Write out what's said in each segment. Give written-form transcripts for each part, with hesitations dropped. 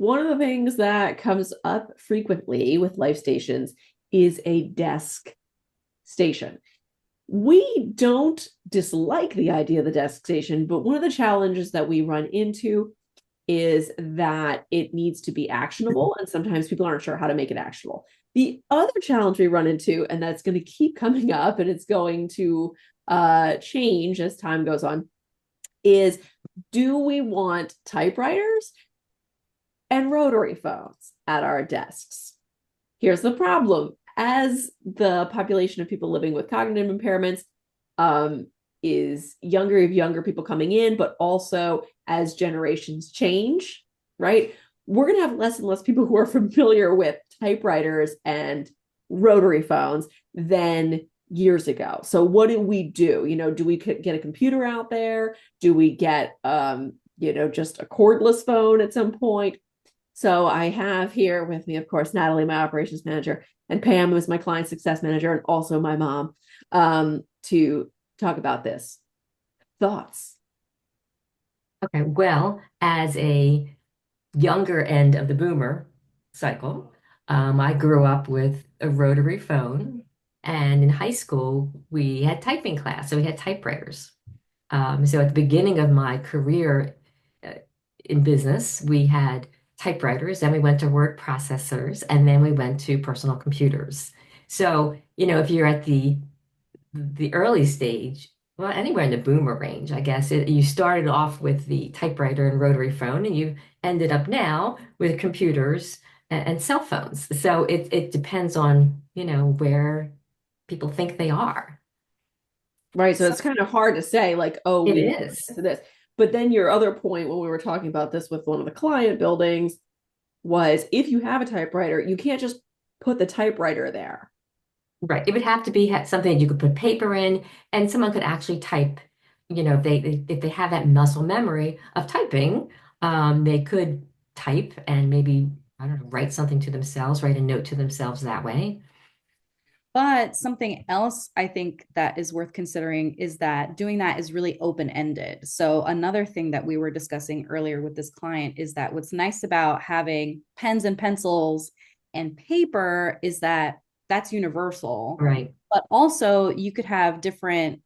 one of the things that comes up frequently with life stations is a desk station. We don't dislike the idea of the desk station, but one of the challenges that we run into is that it needs to be actionable, and sometimes people aren't sure how to make it actionable. The other challenge we run into, and that's going to keep coming up, and it's going to change as time goes on, is do we want typewriters and rotary phones at our desks? Here's the problem. As the population of people living with cognitive impairments is younger people coming in, but also as generations change, right? We're going to have less and less people who are familiar with typewriters and rotary phones than years ago. So what do we do? Do we get a computer out there? Do we get, just a cordless phone at some point? So I have here with me, of course, Natalie, my operations manager, and Pam, who is my client success manager and also my mom, to talk about this. Thoughts? Okay, well, as a younger end of the boomer cycle, I grew up with a rotary phone, and in high school, we had typing class, so we had typewriters. So at the beginning of my career uh, in business, we had typewriters, then we went to word processors, and then we went to personal computers. So, if you're at the early stage, well, anywhere in the boomer range, I guess, you started off with the typewriter and rotary phone, and you ended up now with computers and cell phones. So it depends on, where people think they are. Right. So So it's kind of hard to say, like, oh, it we want is. this. But then your other point when we were talking about this with one of the client buildings was if you have a typewriter, you can't just put the typewriter there. Right. It would have to be something you could put paper in, and someone could actually type. If they have that muscle memory of typing, they could type and maybe, I don't know, write something to themselves, write a note to themselves that way. But something else I think that is worth considering is that doing that is really open ended. So, another thing that we were discussing earlier with this client is that what's nice about having pens and pencils and paper is that that's universal. Right. But also, you could have different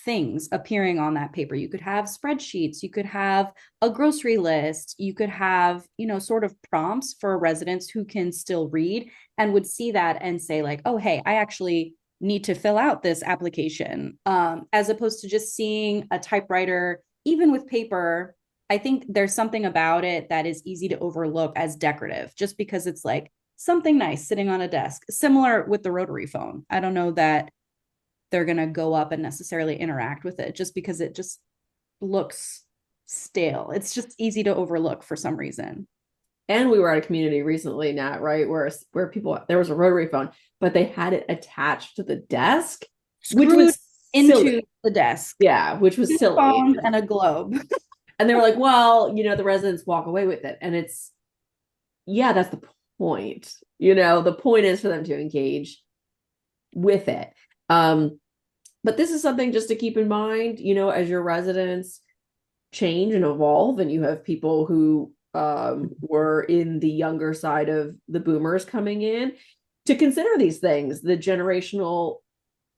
things appearing on that paper. You could have spreadsheets, you could have a grocery list, you could have, sort of prompts for residents who can still read and would see that and say like, oh, hey, I actually need to fill out this application, as opposed to just seeing a typewriter. Even with paper, I think there's something about it that is easy to overlook as decorative just because it's like something nice sitting on a desk, similar with the rotary phone. I don't know that they're going to go up and necessarily interact with it just because it just looks stale. It's just easy to overlook for some reason. And we were at a community recently, Nat, right, where people there was a rotary phone, but they had it attached to the desk, which Screwed was into silly. the desk, Yeah, which was two silly. phones and a globe. And they were like, well, the residents walk away with it. And it's, yeah, that's the point. The point is for them to engage with it. But this is something just to keep in mind, as your residents change and evolve, and you have people who were in the younger side of the boomers coming in, to consider these things, the generational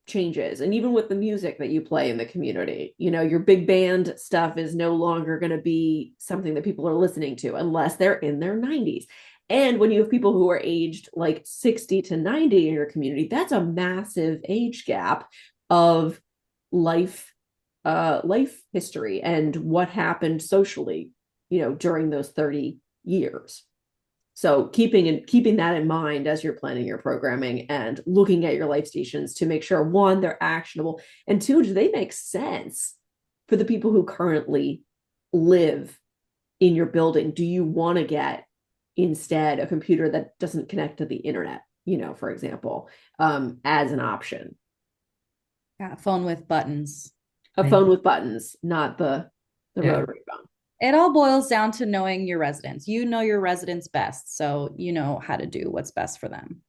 changes. And even with the music that you play in the community, your big band stuff is no longer going to be something that people are listening to unless they're in their 90s. And when you have people who are aged like 60 to 90 in your community, that's a massive age gap of life life history and what happened socially, during those 30 years. So keeping that in mind as you're planning your programming and looking at your life stations to make sure, one, they're actionable, and two, do they make sense for the people who currently live in your building? Do you want to get instead a computer that doesn't connect to the internet, for example, as an option? Yeah, phone with buttons. A Right. phone with buttons, not the Yeah. rotary phone. It all boils down to knowing your residents. You know your residents best, so you know how to do what's best for them.